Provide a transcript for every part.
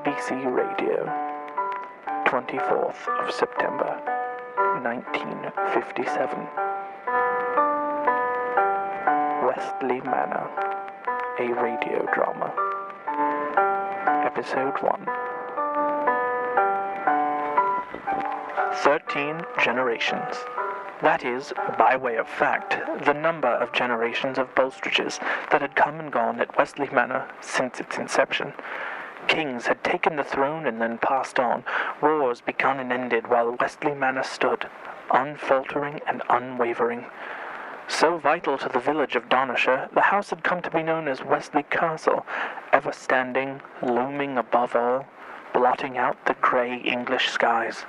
BBC Radio, 24th of September, 1957. Westley Manor, a radio drama. Episode 1. 13 generations. That is, by way of fact, the number of generations of Bulstrages that had come and gone at Westley Manor since its inception. Kings had taken the throne and then passed on, wars begun and ended while Westley Manor stood, unfaltering and unwavering. So vital to the village of Donoughshire, the house had come to be known as Westley Castle, ever standing, looming above all, blotting out the grey English skies.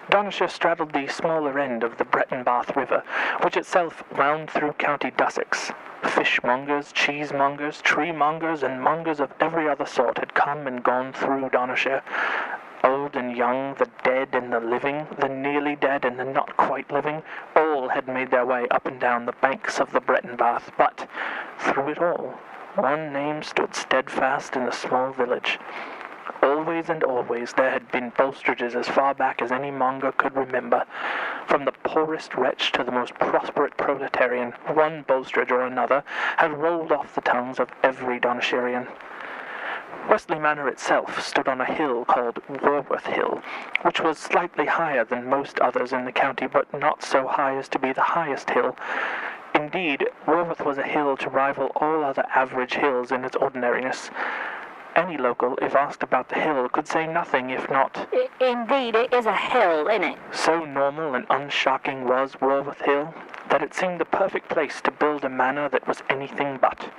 Donoughshire straddled the smaller end of the Bretton Bath River, which itself wound through County Sussex. Fishmongers, cheesemongers, treemongers, and mongers of every other sort had come and gone through Donoughshire. Old and young, the dead and the living, the nearly dead and the not quite living, all had made their way up and down the banks of the Bretton Bath, but, through it all, one name stood steadfast in the small village. Always and always there had been Bulstrages as far back as any monger could remember. From the poorest wretch to the most prosperate proletarian, one Bulstrage or another had rolled off the tongues of every Donoughshirian. Westley Manor itself stood on a hill called Warworth Hill, which was slightly higher than most others in the county, but not so high as to be the highest hill. Indeed, Warworth was a hill to rival all other average hills in its ordinariness. Any local, if asked about the hill, could say nothing if not, Indeed, it is a hill, isn't it? So normal and unshocking was Warworth Hill, that it seemed the perfect place to build a manor that was anything but.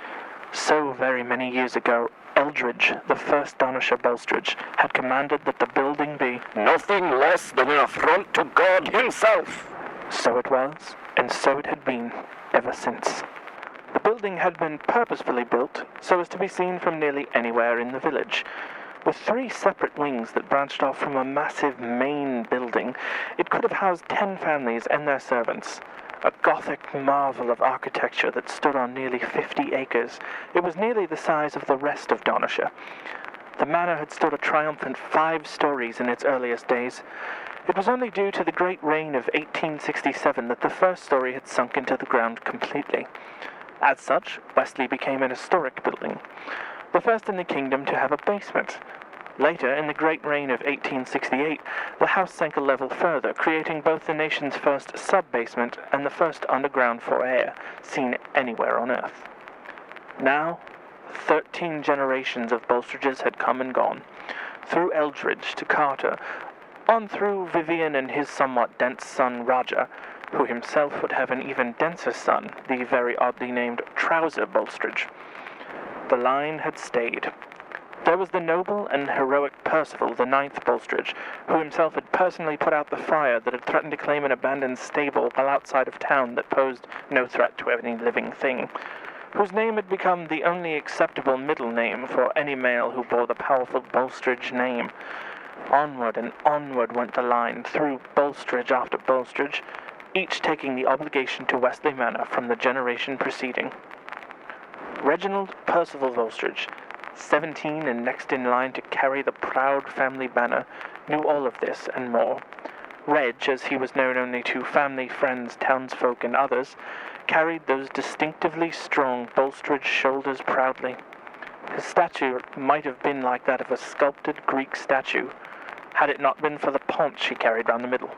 So very many years ago, Eldridge, the first Donoughshire Bulstrage, had commanded that the building be nothing less than an affront to God himself. So it was, and so it had been, ever since. The building had been purposefully built so as to be seen from nearly anywhere in the village. With 3 separate wings that branched off from a massive main building, it could have housed 10 families and their servants. A Gothic marvel of architecture that stood on nearly 50 acres, it was nearly the size of the rest of Donoughshire. The manor had stood a triumphant 5 stories in its earliest days. It was only due to the great rain of 1867 that the first story had sunk into the ground completely. As such, Westley became an historic building, the first in the kingdom to have a basement. Later, in the great rain of 1868, the house sank a level further, creating both the nation's first sub-basement and the first underground for air seen anywhere on Earth. Now, 13 generations of Bulstrages had come and gone, through Eldridge to Carter, on through Vivian and his somewhat dense son Roger, who himself would have an even denser son, the very oddly named Trouser Bulstrage. The line had stayed. There was the noble and heroic Percival, the 9th Bulstrage, who himself had personally put out the fire that had threatened to claim an abandoned stable while outside of town that posed no threat to any living thing, whose name had become the only acceptable middle name for any male who bore the powerful Bulstrage name. Onward and onward went the line, through Bulstrage after Bulstrage, each taking the obligation to Westley Manor from the generation preceding. Reginald Percival Bulstrage, 17 and next in line to carry the proud family banner, knew all of this and more. Reg, as he was known only to family, friends, townsfolk, and others, carried those distinctively strong Bulstrage shoulders proudly. His stature might have been like that of a sculpted Greek statue, had it not been for the paunch he carried round the middle.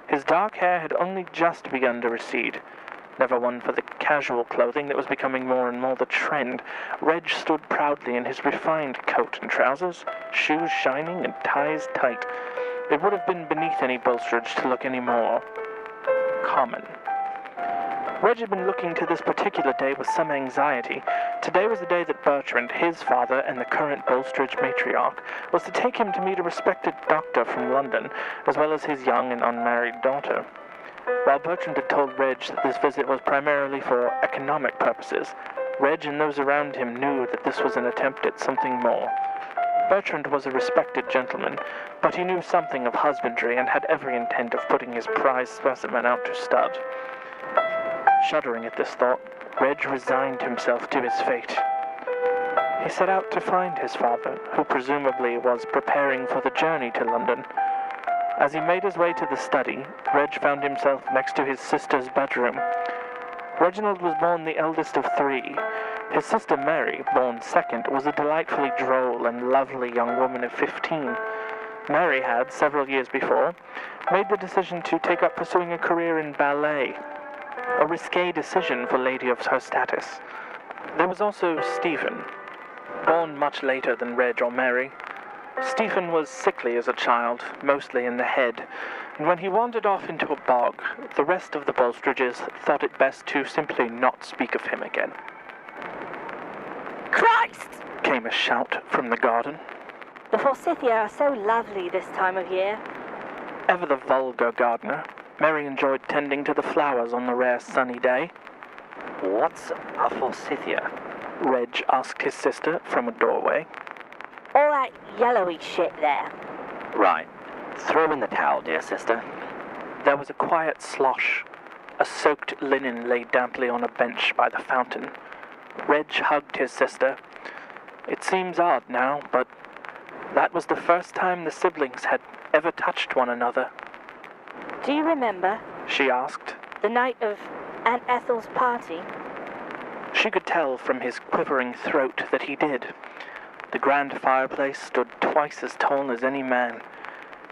His dark hair had only just begun to recede. Never one for the casual clothing that was becoming more and more the trend, Reg stood proudly in his refined coat and trousers, shoes shining and ties tight. It would have been beneath any Bulstrage to look any more common. Reg had been looking to this particular day with some anxiety. Today was the day that Bertrand, his father and the current Bulstrage matriarch, was to take him to meet a respected doctor from London, as well as his young and unmarried daughter. While Bertrand had told Reg that this visit was primarily for economic purposes, Reg and those around him knew that this was an attempt at something more. Bertrand was a respected gentleman, but he knew something of husbandry and had every intent of putting his prize specimen out to stud. Shuddering at this thought, Reg resigned himself to his fate. He set out to find his father, who presumably was preparing for the journey to London. As he made his way to the study, Reg found himself next to his sister's bedroom. Reginald was born the eldest of three. His sister Mary, born second, was a delightfully droll and lovely young woman of 15. Mary had, several years before, made the decision to take up pursuing a career in ballet, a risque decision for a lady of her status. There was also Stephen, born much later than Reg or Mary. Stephen was sickly as a child, mostly in the head, and when he wandered off into a bog, the rest of the Bulstridges thought it best to simply not speak of him again. Christ! Came a shout from the garden. The forsythia are so lovely this time of year. Ever the vulgar gardener, Mary enjoyed tending to the flowers on the rare sunny day. What's a forsythia? Reg asked his sister from a doorway. All that yellowy shit there. Right. Throw in the towel, dear sister. There was a quiet slosh. A soaked linen lay damply on a bench by the fountain. Reg hugged his sister. It seems odd now, but that was the first time the siblings had ever touched one another. Do you remember She asked. the night of Aunt Ethel's party? She could tell from his quivering throat that he did. The grand fireplace stood twice as tall as any man.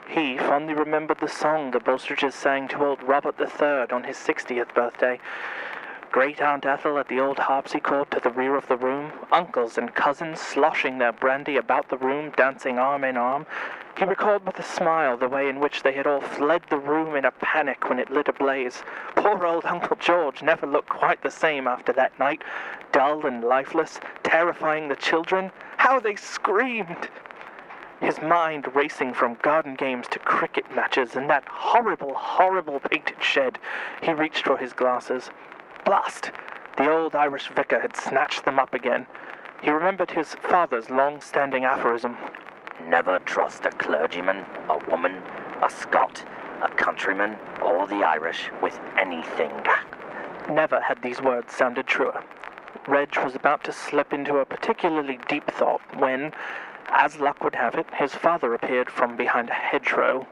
He fondly remembered the song the Bulstridges sang to old Robert III on his 60th birthday. Great Aunt Ethel at the old harpsichord to the rear of the room, uncles and cousins sloshing their brandy about the room, dancing arm in arm. He recalled with a smile the way in which they had all fled the room in a panic when it lit ablaze. Poor old Uncle George never looked quite the same after that night, dull and lifeless, terrifying the children. How they screamed! His mind racing from garden games to cricket matches and that horrible, horrible painted shed. He reached for his glasses. Blast! The old Irish vicar had snatched them up again. He remembered his father's long-standing aphorism. Never trust a clergyman, a woman, a Scot, a countryman, or the Irish with anything. Never had these words sounded truer. Reg was about to slip into a particularly deep thought when, as luck would have it, his father appeared from behind a hedgerow.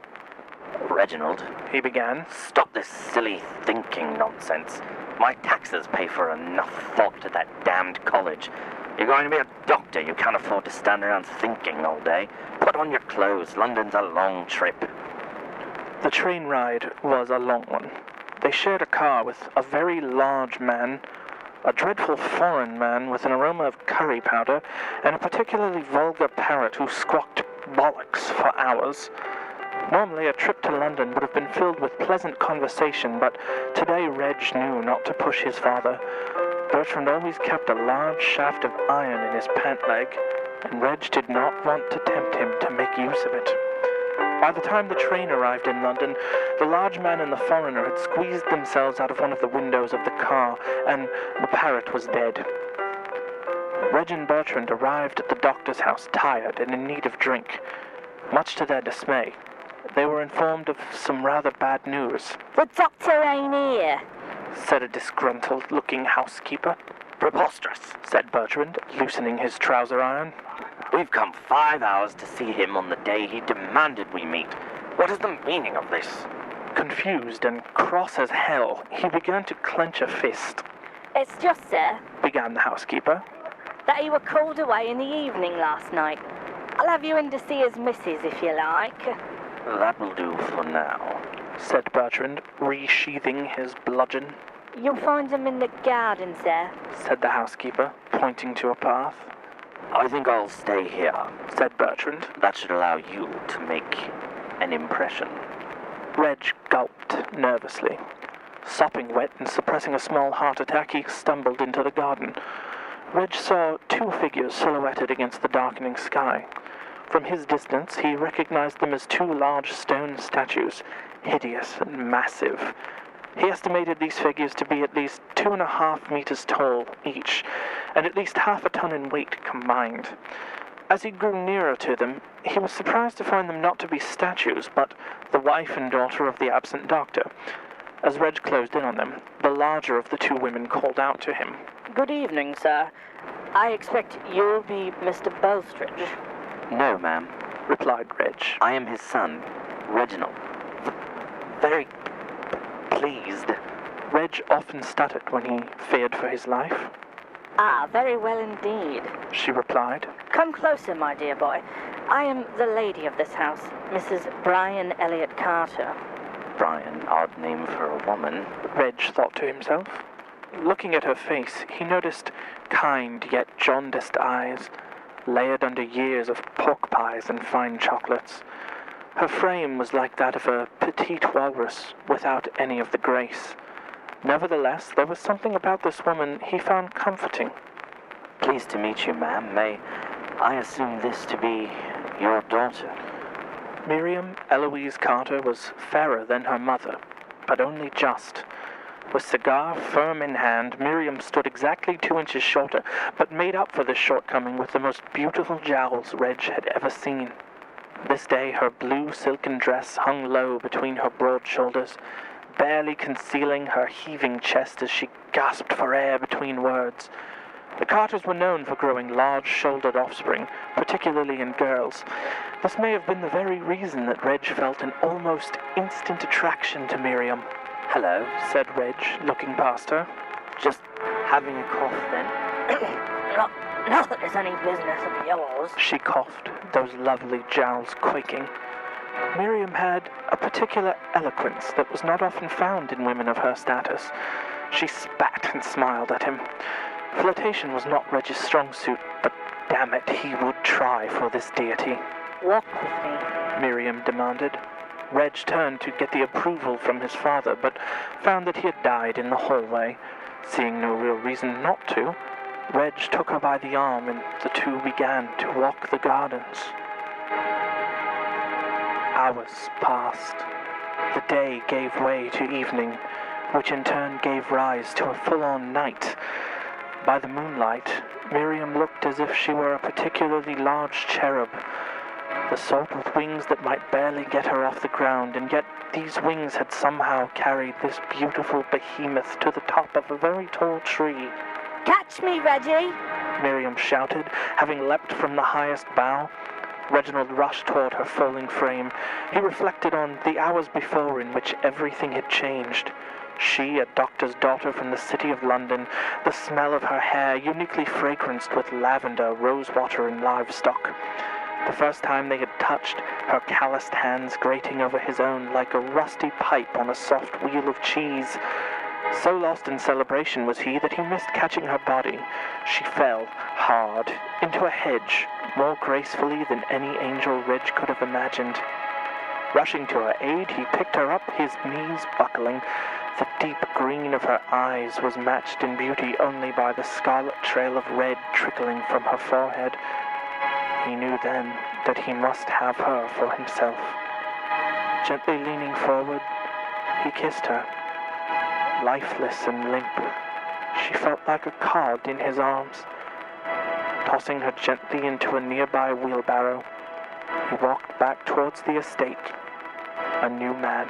Reginald, He began. stop this silly thinking nonsense. My taxes pay for enough thought to that damned college. You're going to be a doctor. You can't afford to stand around thinking all day. Put on your clothes. London's a long trip. The train ride was a long one. They shared a car with a very large man, a dreadful foreign man with an aroma of curry powder, and a particularly vulgar parrot who squawked bollocks for hours. Normally, a trip to London would have been filled with pleasant conversation, but today Reg knew not to push his father. Bertrand always kept a large shaft of iron in his pant leg, and Reg did not want to tempt him to make use of it. By the time the train arrived in London, the large man and the foreigner had squeezed themselves out of one of the windows of the car, and the parrot was dead. Reg and Bertrand arrived at the doctor's house tired and in need of drink. Much to their dismay, they were informed of some rather bad news, The doctor ain't here. said a disgruntled-looking housekeeper. Preposterous. Said Bertrand, loosening his trouser iron. We've come 5 hours to see him on the day he demanded we meet. What is the meaning of this? Confused and cross as hell, he began to clench a fist, It's just, sir, began the housekeeper. that he were called away in the evening last night. I'll have you in to see his missus if you like. That will do for now. Said Bertrand, resheathing his bludgeon. You'll find him in the garden, sir. Said the housekeeper, pointing to a path. I think I'll stay here. Said Bertrand. That should allow you to make an impression. Reg gulped nervously. Sopping wet and suppressing a small heart attack, he stumbled into the garden. Reg saw two figures silhouetted against the darkening sky. From his distance, he recognized them as two large stone statues, hideous and massive. He estimated these figures to be at least 2.5 meters tall each, and at least half a ton in weight combined. As he grew nearer to them, he was surprised to find them not to be statues, but the wife and daughter of the absent doctor. As Reg closed in on them, the larger of the two women called out to him. Good evening, sir. I expect you'll be Mr. Bulstrode. No, ma'am. replied Reg. I am his son, Reginald. Very pleased. Reg often stuttered when he feared for his life. Ah, very well indeed. She replied. Come closer, my dear boy. I am the lady of this house, Mrs. Brian Elliott Carter. Brian, odd name for a woman. Reg thought to himself. Looking at her face, he noticed kind yet jaundiced eyes, layered under years of pork pies and fine chocolates. Her frame was like that of a petite walrus, without any of the grace. Nevertheless, there was something about this woman he found comforting. Pleased to meet you, ma'am. May I assume this to be your daughter? Miriam Eloise Carter was fairer than her mother, but only just. With cigar firm in hand, Miriam stood exactly 2 inches shorter, but made up for this shortcoming with the most beautiful jowls Reg had ever seen. This day her blue silken dress hung low between her broad shoulders, barely concealing her heaving chest as she gasped for air between words. The Carters were known for growing large-shouldered offspring, particularly in girls. This may have been the very reason that Reg felt an almost instant attraction to Miriam. Hello, Said Reg, looking past her. just having a cough then. Not that it's any business of yours. She coughed, those lovely jowls quaking. Miriam had a particular eloquence that was not often found in women of her status. She spat and smiled at him. Flirtation was not Reg's strong suit, but damn it, he would try for this deity. Walk with me. Miriam demanded. Reg turned to get the approval from his father, but found that he had died in the hallway. Seeing no real reason not to, Reg took her by the arm and the two began to walk the gardens. Hours passed. The day gave way to evening, which in turn gave rise to a full-on night. By the moonlight, Miriam looked as if she were a particularly large cherub, the sort with wings that might barely get her off the ground, and yet these wings had somehow carried this beautiful behemoth to the top of a very tall tree. Catch me, Reggie! Miriam shouted, having leapt from the highest bough. Reginald rushed toward her falling frame. He reflected on the hours before in which everything had changed. She, a doctor's daughter from the city of London, the smell of her hair uniquely fragranced with lavender, rosewater, and livestock. The first time they had touched, her calloused hands grating over his own like a rusty pipe on a soft wheel of cheese. So lost in celebration was he that he missed catching her body. She fell, hard, into a hedge, more gracefully than any angel Reg could have imagined. Rushing to her aid, he picked her up, his knees buckling. The deep green of her eyes was matched in beauty only by the scarlet trail of red trickling from her forehead. He knew then that he must have her for himself. Gently leaning forward, he kissed her. Lifeless and limp, she felt like a cod in his arms. Tossing her gently into a nearby wheelbarrow, he walked back towards the estate, a new man.